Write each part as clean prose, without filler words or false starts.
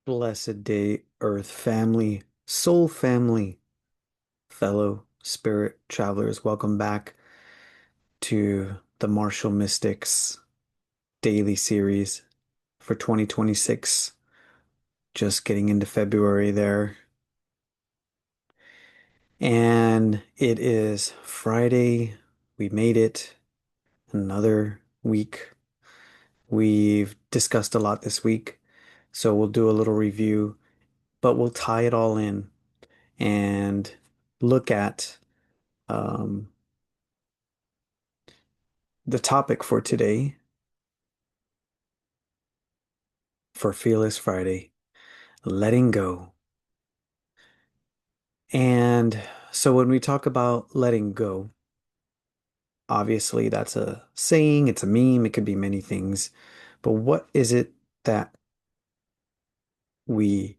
Blessed day, Earth family, soul family, fellow spirit travelers. Welcome back to the Martial Mystics daily series for 2026. Just getting into February there. And it is Friday. We made it. Another week. We've discussed a lot this week. So we'll do a little review, but we'll tie it all in and look at um, the topic for today for Fearless Friday, letting go. And so when we talk about letting go, obviously that's a saying, it's a meme, it could be many things. But what is it that we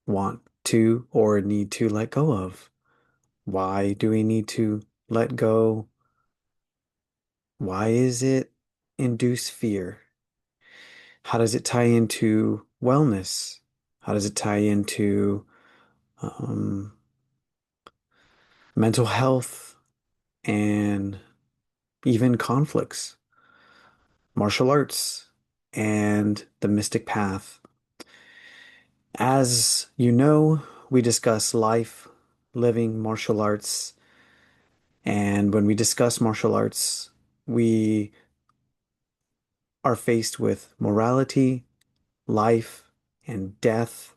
want to or need to let go of? Why do we need to let go? Why is it induce fear? How does it tie into wellness? How does it tie into um, mental health and even conflicts, martial arts, and the mystic path? As you know, we discuss life, living, martial arts, and when we discuss martial arts, we are faced with morality, life, and death,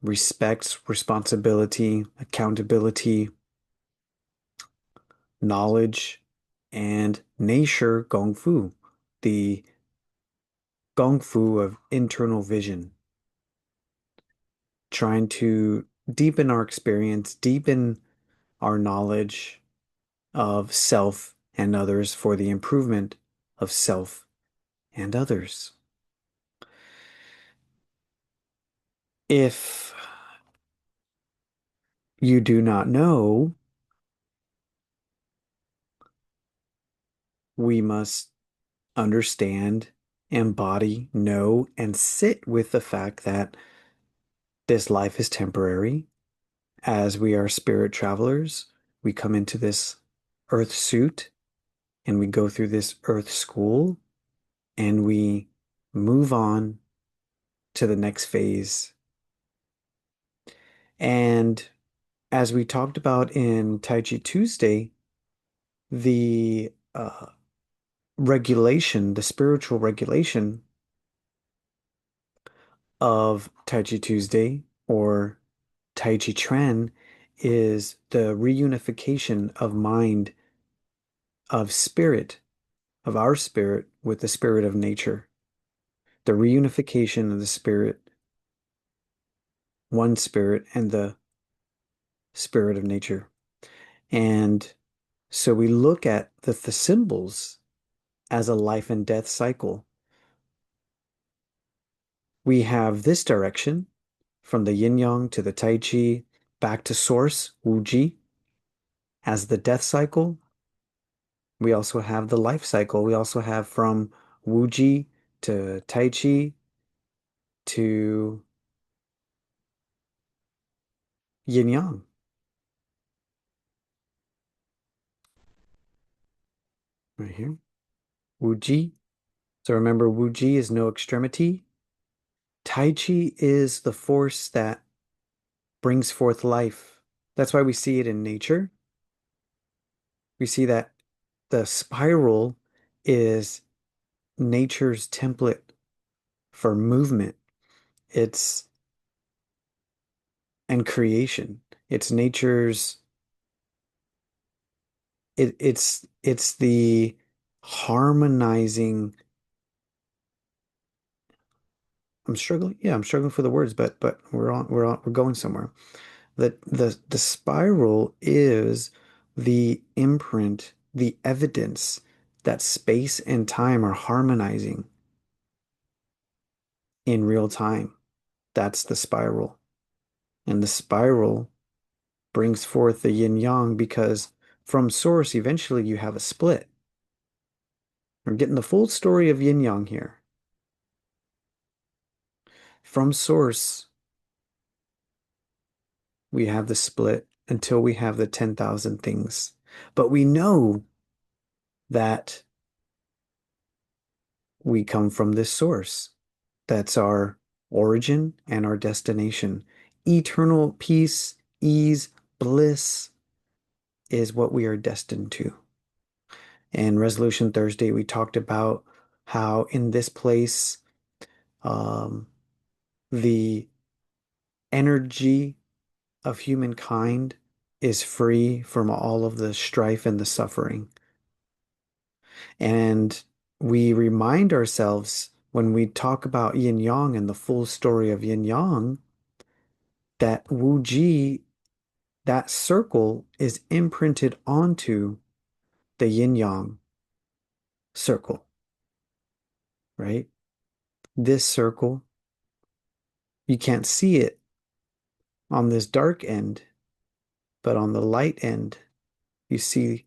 respect, responsibility, accountability, knowledge, and nature gong fu, the gong fu of internal vision, trying to deepen our experience, deepen our knowledge of self and others for the improvement of self and others. If you do not know, we must understand, embody, know, and sit with the fact that this life is temporary. As we are spirit travelers, we come into this earth suit and we go through this earth school and we move on to the next phase. And as we talked about in Tai Chi Tuesday, the regulation, the spiritual regulation of Tai Chi Tuesday or Tai Chi Chuan is the reunification of mind, of spirit, of our spirit with the spirit of nature, the reunification of the spirit, one spirit, and the spirit of nature. And so we look at the symbols as a life and death cycle. We have this direction from the yin yang to the tai chi back to source, wu ji, as the death cycle. We also have the life cycle. We also have from wu ji to tai chi to yin yang right here. Wu ji. So remember, wu ji is no extremity. Tai chi is the force that brings forth life. That's why we see it in nature. We see that the spiral is nature's template for movement. It's and creation. It's nature's it's the harmonizing. I'm struggling. Yeah, I'm struggling for the words, but we're going somewhere. The spiral is the imprint, the evidence that space and time are harmonizing in real time. That's the spiral. And the spiral brings forth the yin yang because from source, eventually you have a split. We're getting the full story of yin yang here. From source, we have the split until we have the 10,000 things. But we know that we come from this source. That's our origin and our destination. Eternal peace, ease, bliss is what we are destined to. And Resolution Thursday, we talked about how in this place, um, the energy of humankind is free from all of the strife and the suffering. And we remind ourselves when we talk about yin yang and the full story of yin yang that Wu Ji, that circle is imprinted onto the yin yang circle, right? This circle, you can't see it on this dark end, but on the light end, you see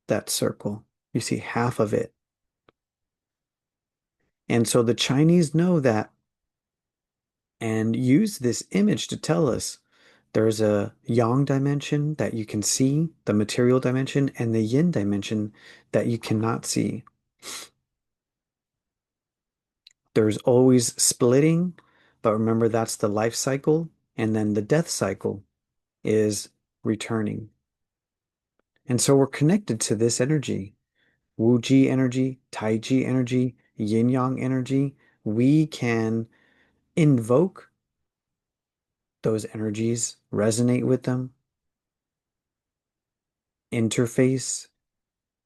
that circle. You see half of it. And so the Chinese know that and use this image to tell us there's a yang dimension that you can see, the material dimension, and the yin dimension that you cannot see. There's always splitting, but remember that's the life cycle, and then the death cycle is returning. And so we're connected to this energy, Wu Ji energy, Tai Chi energy, Yin Yang energy. We can invoke those energies, resonate with them, interface.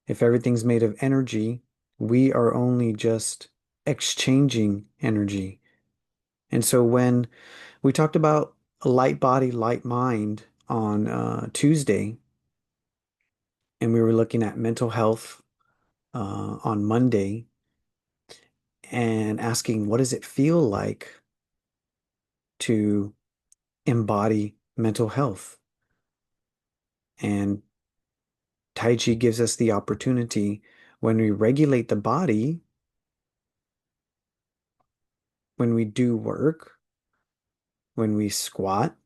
If everything's made of energy, we are only just exchanging energy. And so when we talked about a light body, light mind on Tuesday, and we were looking at mental health on Monday and asking, what does it feel like to embody mental health? And Tai Chi gives us the opportunity when we regulate the body, when we do work, when we squat,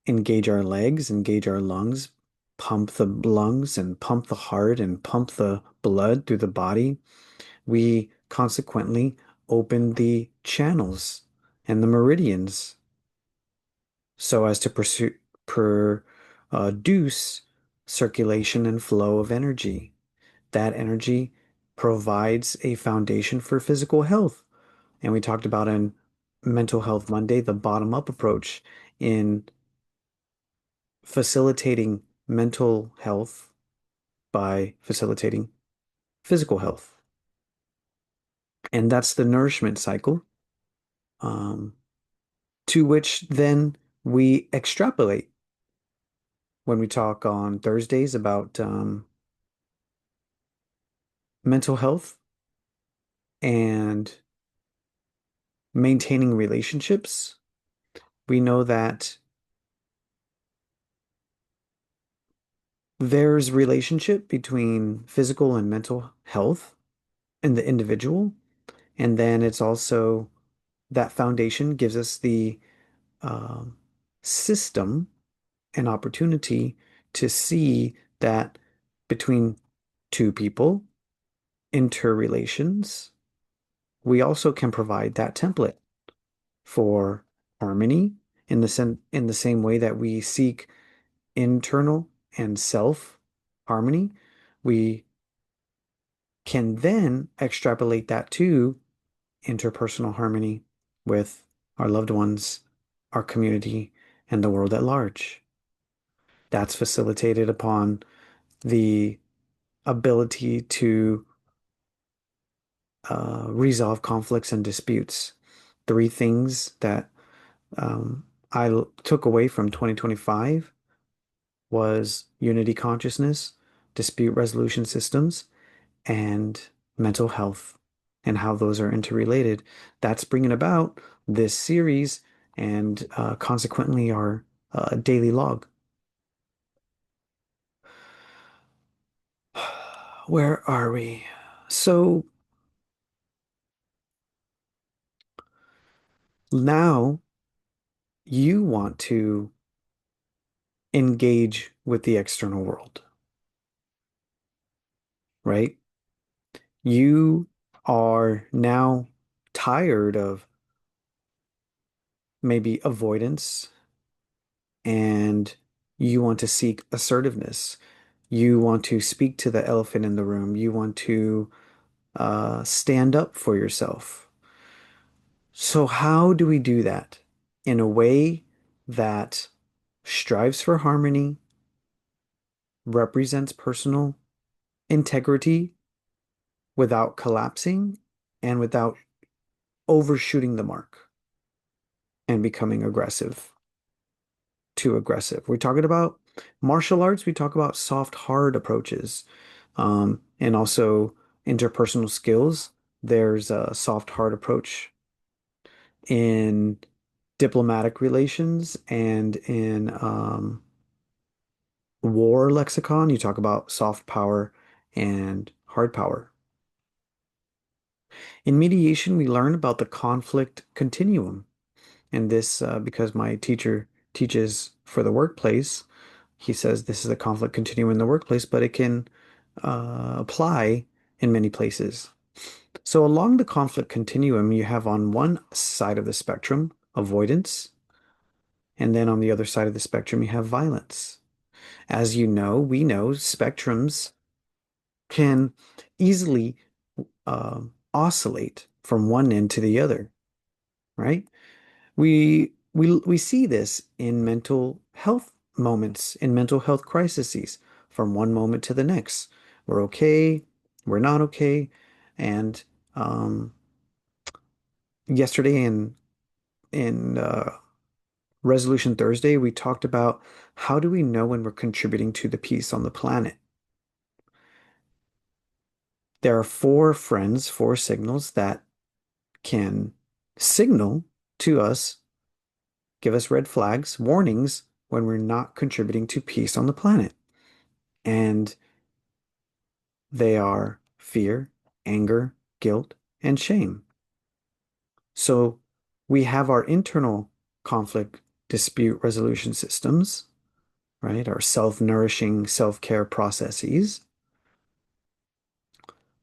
engage our legs, engage our lungs, pump the lungs and pump the heart and pump the blood through the body, we consequently open the channels and the meridians so as to produce circulation and flow of energy. That energy provides a foundation for physical health. And we talked about in Mental Health Monday, the bottom-up approach in facilitating mental health by facilitating physical health. And that's the nourishment cycle, um, to which then we extrapolate when we talk on Thursdays about mental health and maintaining relationships. We know that there's relationship between physical and mental health in the individual. And then it's also that foundation gives us the um, system and opportunity to see that between two people, interrelations, we also can provide that template for harmony in the same way that we seek internal and self harmony. We can then extrapolate that to interpersonal harmony with our loved ones, our community, and the world at large. That's facilitated upon the ability to resolve conflicts and disputes. Three things that I took away from 2025 was unity consciousness, dispute resolution systems, and mental health, and how those are interrelated. That's bringing about this series and consequently our daily log. Where are we? So Now you want to engage with the external world, right? You are now tired of maybe avoidance and you want to seek assertiveness. You want to speak to the elephant in the room. You want to stand up for yourself. So, how do we do that in a way that strives for harmony, represents personal integrity without collapsing and without overshooting the mark and becoming aggressive, too aggressive? We're talking about martial arts, we talk about soft, hard approaches, and also interpersonal skills. There's a soft, hard approach in diplomatic relations and in war lexicon. You talk about soft power and hard power. In mediation, we learn about the conflict continuum. And this, because my teacher teaches for the workplace, he says this is a conflict continuum in the workplace, but it can apply in many places. So along the conflict continuum, you have on one side of the spectrum avoidance, and then on the other side of the spectrum, you have violence. As you know, we know spectrums can easily uh, oscillate from one end to the other, right? We see this in mental health moments, in mental health crises, from one moment to the next. We're okay, we're not okay, and um, yesterday in Resolution Thursday, we talked about how do we know when we're contributing to the peace on the planet. There are four signals that can signal to us, give us red flags, warnings when we're not contributing to peace on the planet. And they are fear, anger, guilt, and shame. So we have our internal conflict dispute resolution systems, right? Our self-nourishing self-care processes,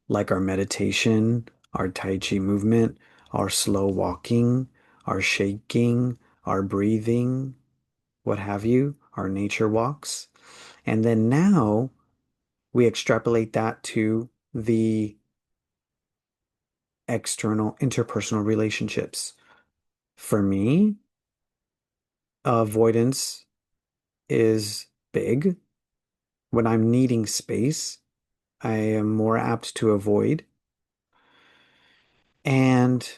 like our meditation, our Tai Chi movement, our slow walking, our shaking, our breathing, what have you, our nature walks. And then now we extrapolate that to the external interpersonal relationships. For me, avoidance is big. When I'm needing space, I am more apt to avoid. And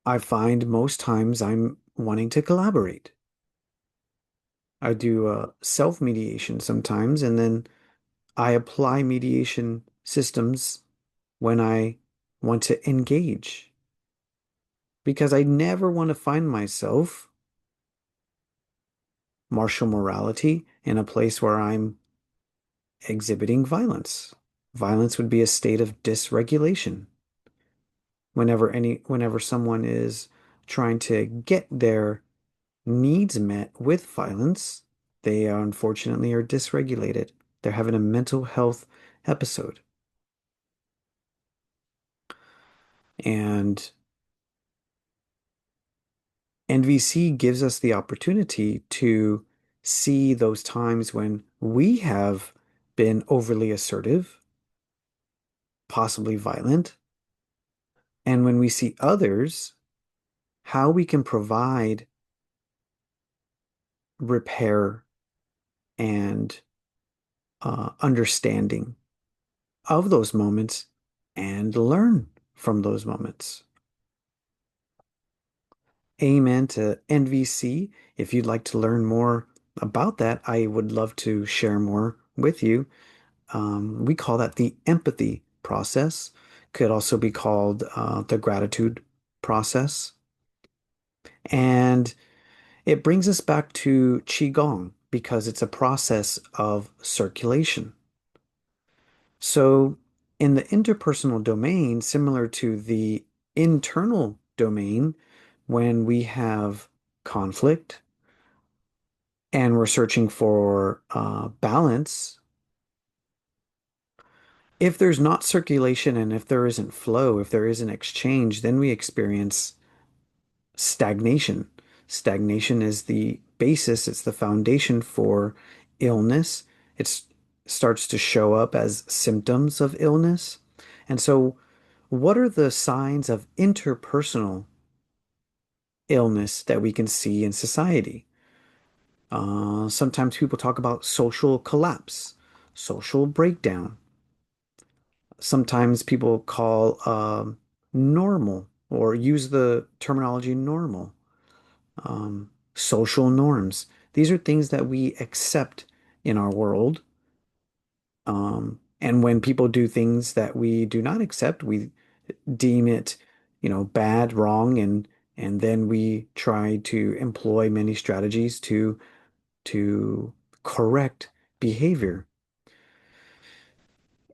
I find most times I'm wanting to collaborate. I do self-mediation sometimes, and then I apply mediation systems when I want to engage because I never want to find myself martial morality in a place where I'm exhibiting violence. Violence would be a state of dysregulation. Whenever someone is trying to get their needs met with violence, they unfortunately are dysregulated. They're having a mental health episode. And NVC gives us the opportunity to see those times when we have been overly assertive, possibly violent, and when we see others, how we can provide repair and understanding of those moments and learn from those moments. Amen to NVC. If you'd like to learn more about that, I would love to share more with you. We call that the empathy process. Could also be called the gratitude process. And it brings us back to Qigong because it's a process of circulation. So, in the interpersonal domain, similar to the internal domain, when we have conflict and we're searching for balance, if there's not circulation and if there isn't flow, if there isn't exchange, then we experience stagnation. Stagnation is the basis, it's the foundation for illness. It starts to show up as symptoms of illness. And so, what are the signs of interpersonal illness that we can see in society? Sometimes people talk about social collapse, social breakdown. Sometimes people call normal or use the terminology normal, social norms. These are things that we accept in our world. And when people do things that we do not accept, we deem it, bad, wrong, and then we try to employ many strategies to correct behavior.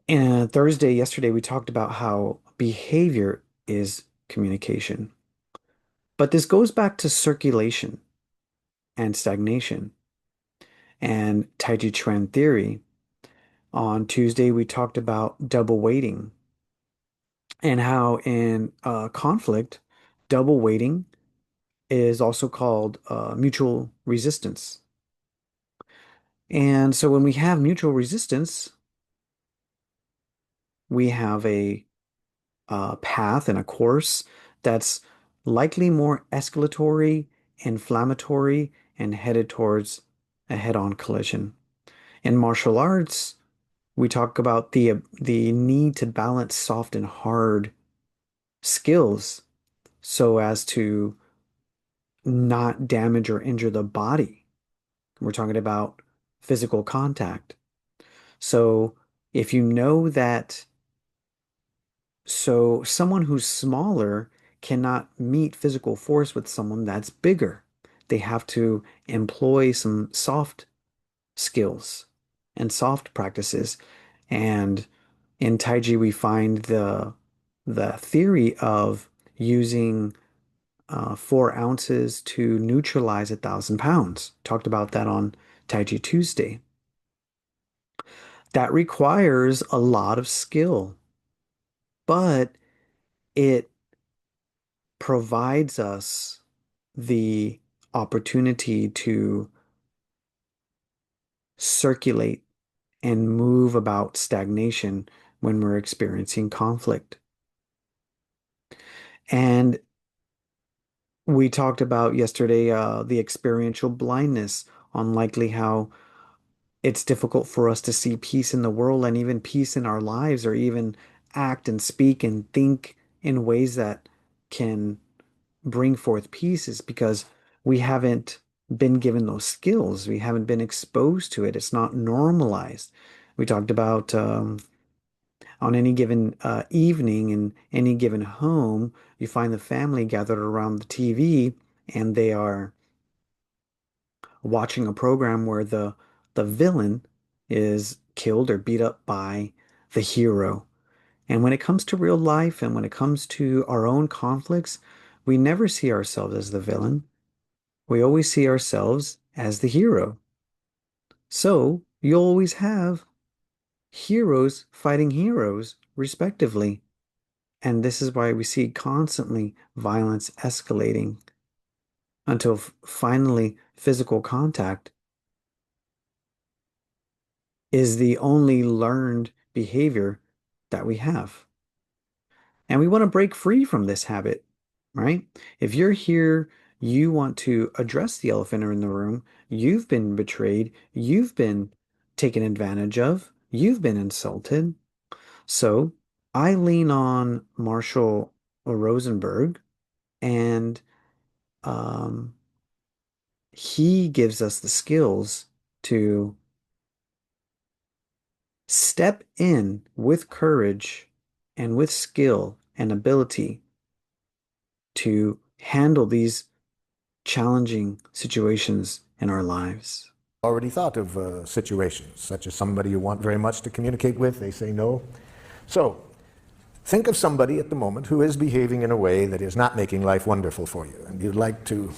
And yesterday, we talked about how behavior is communication. But this goes back to circulation and stagnation and Tai Chi Chuan theory. On Tuesday, we talked about double weighting and how in conflict, double weighting is also called mutual resistance. And so when we have mutual resistance, we have a path and a course that's likely more escalatory, inflammatory, and headed towards a head-on collision. In martial arts, we talk about the need to balance soft and hard skills so as to not damage or injure the body. We're talking about physical contact. So if you know that, so someone who's smaller cannot meet physical force with someone that's bigger. They have to employ some soft skills and soft practices. And in Taiji, we find the theory of using 4 ounces to neutralize 1,000 pounds. Talked about that on Taiji Tuesday. That requires a lot of skill, but it provides us the opportunity to circulate and move about stagnation when we're experiencing conflict. And we talked about yesterday the experiential blindness on likely how it's difficult for us to see peace in the world and even peace in our lives, or even act and speak and think in ways that can bring forth peace, is because we haven't been given those skills. We haven't been exposed to it. It's not normalized. We talked about on any given evening in any given home, you find the family gathered around the TV and they are watching a program where the villain is killed or beat up by the hero. And when it comes to real life and when it comes to our own conflicts, we never see ourselves as the villain. We always see ourselves as the hero. So you always have heroes fighting heroes, respectively. And this is why we see constantly violence escalating until finally physical contact is the only learned behavior that we have. And we want to break free from this habit, right? If you're here, you want to address the elephant in the room. You've been betrayed. You've been taken advantage of. You've been insulted. So I lean on Marshall Rosenberg, and um, he gives us the skills to step in with courage and with skill and ability to handle these challenging situations in our lives. Already thought of situations such as somebody you want very much to communicate with, they say no. So Think of somebody at the moment who is behaving in a way that is not making life wonderful for you, and you'd like to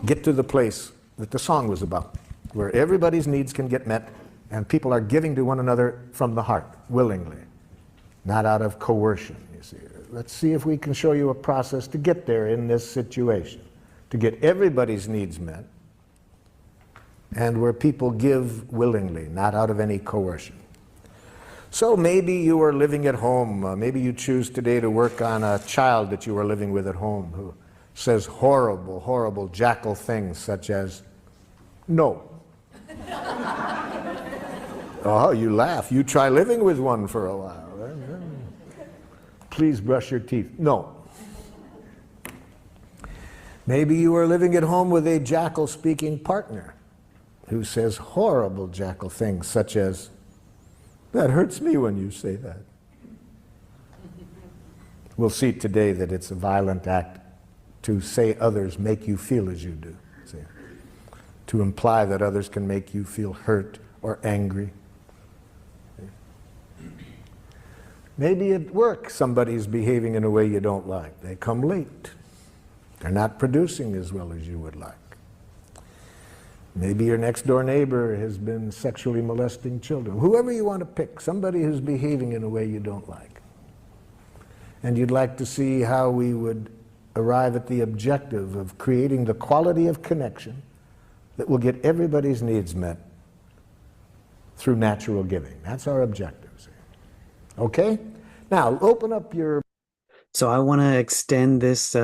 get to the place that the song was about, where everybody's needs can get met and people are giving to one another from the heart, willingly, not out of coercion, you see. Let's see if we can show you a process to get there in this situation, to get everybody's needs met, and where people give willingly, not out of any coercion. So maybe you are living at home. Maybe you choose today to work on a child that you are living with at home who says horrible, horrible jackal things such as, no. Oh, you laugh. You try living with one for a while. Please brush your teeth. No. Maybe you are living at home with a jackal-speaking partner who says horrible jackal things such as, that hurts me when you say that. We'll see today that it's a violent act to say others make you feel as you do. See? To imply that others can make you feel hurt or angry. Maybe at work somebody's behaving in a way you don't like. They come late. They're not producing as well as you would like. Maybe your next door neighbor has been sexually molesting children. Whoever you want to pick, somebody who's behaving in a way you don't like. And you'd like to see how we would arrive at the objective of creating the quality of connection that will get everybody's needs met through natural giving. That's our objective. Okay? Now, open up your... So I want to extend this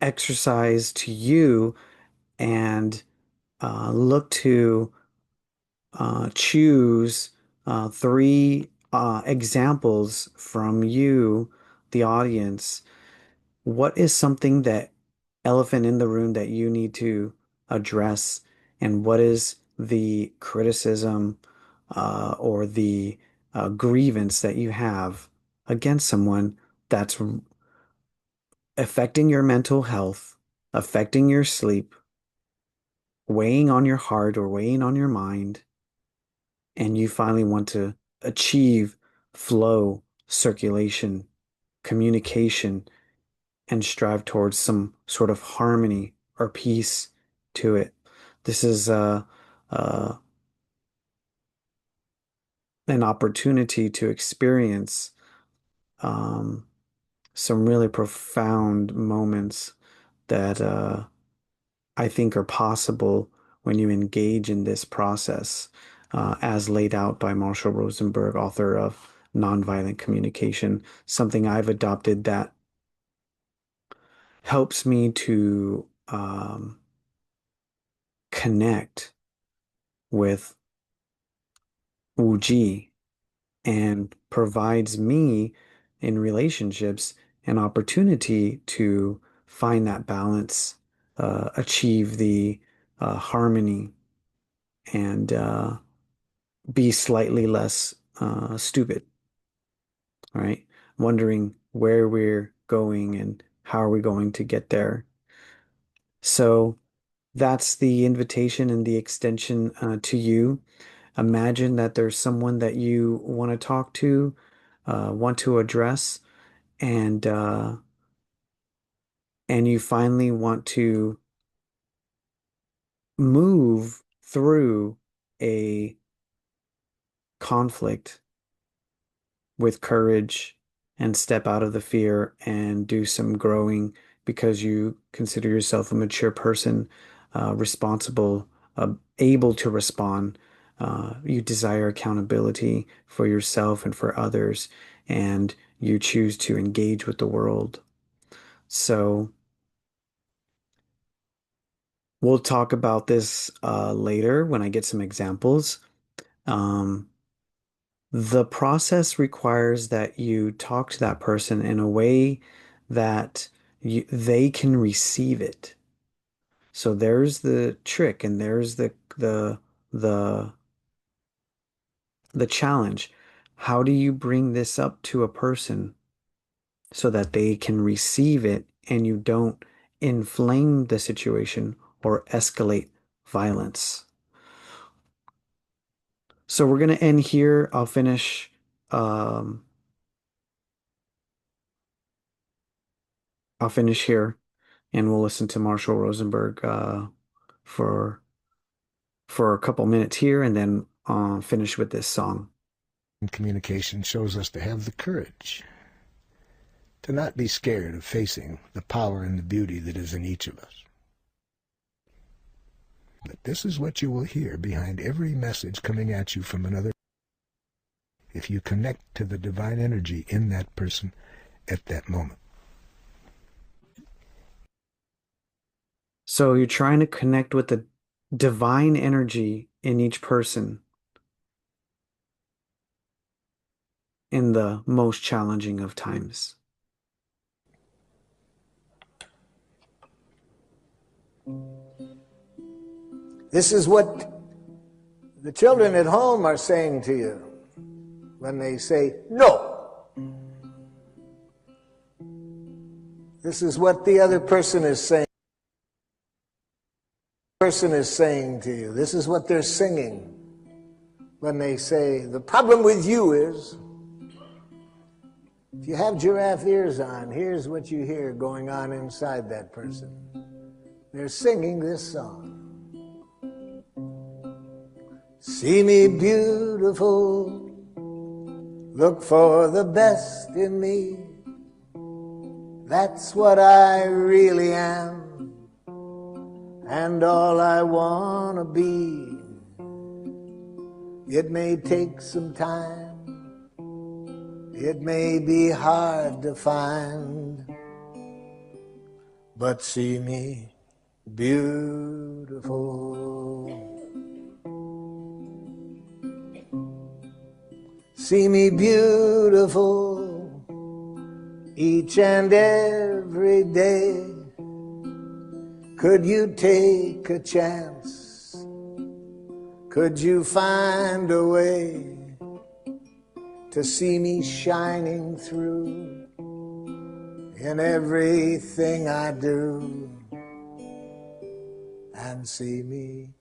exercise to you and look to choose three examples from you, the audience. What is something that elephant in the room that you need to address, and what is the criticism or the grievance that you have against someone that's affecting your mental health, affecting your sleep, weighing on your heart or weighing on your mind, and you finally want to achieve flow, circulation, communication, and strive towards some sort of harmony or peace to it. This is uh, an opportunity to experience um, some really profound moments that I think are possible when you engage in this process, as laid out by Marshall Rosenberg, author of Nonviolent Communication, something I've adopted that helps me to connect with Wuji and provides me in relationships an opportunity to find that balance, achieve the harmony, and be slightly less stupid, right? Wondering where we're going and how are we going to get there. So that's the invitation and the extension to you. Imagine that there's someone that you want to talk to, want to address, and uh, and you finally want to move through a conflict with courage and step out of the fear and do some growing because you consider yourself a mature person, responsible, able to respond. You desire accountability for yourself and for others, and you choose to engage with the world. So we'll talk about this later when I get some examples. Um, The process requires that you talk to that person in a way that they can receive it. So there's the trick and there's the the challenge. How do you bring this up to a person so that they can receive it and you don't inflame the situation or escalate violence? So we're going to end here. I'll finish um, I'll finish here and we'll listen to Marshall Rosenberg for a couple minutes here and then finish with this song. Communication shows us to have the courage to not be scared of facing the power and the beauty that is in each of us. But this is what you will hear behind every message coming at you from another. If you connect to the divine energy in that person at that moment. So you're trying to connect with the divine energy in each person in the most challenging of times. This is what the children at home are saying to you when they say, no. This is what the other person is saying. To you. This is what they're singing when they say, the problem with you is, if you have giraffe ears on, here's what you hear going on inside that person. They're singing this song. See me beautiful, look for the best in me. That's what I really am, and all I want to be. It may take some time, it may be hard to find, but see me beautiful. See me beautiful each and every day. Could you take a chance? Could you find a way to see me shining through in everything I do and see me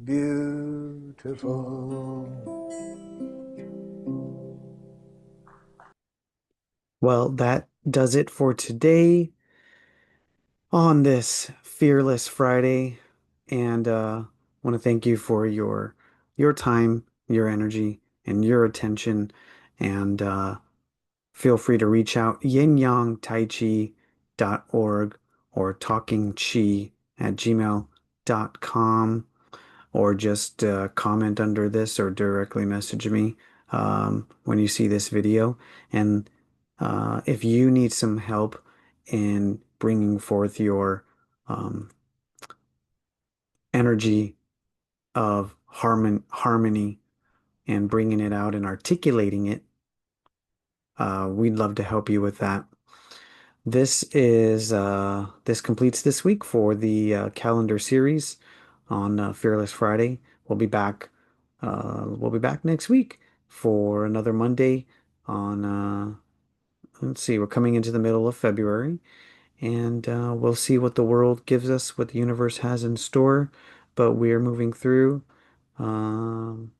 beautiful? Well, that does it for today on this Fearless Friday. And want to thank you for your time, your energy, and your attention. And feel free to reach out yinyangtaichi.org or talkingchi@gmail.com or just comment under this or directly message me when you see this video. And if you need some help in bringing forth your um, energy of harmony and bringing it out and articulating it, we'd love to help you with that. This completes this week for the calendar series on Fearless Friday. We'll be back next week for another Monday on let's see, we're coming into the middle of February and we'll see what the world gives us, what the universe has in store, but we're moving through um,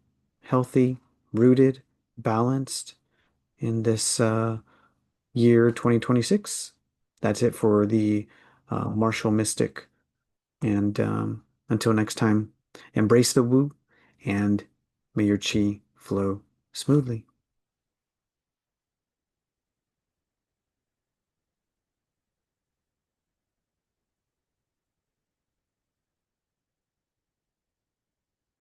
healthy, rooted, balanced in this year 2026. That's it for the martial mystic. And until next time, embrace the woo and may your chi flow smoothly.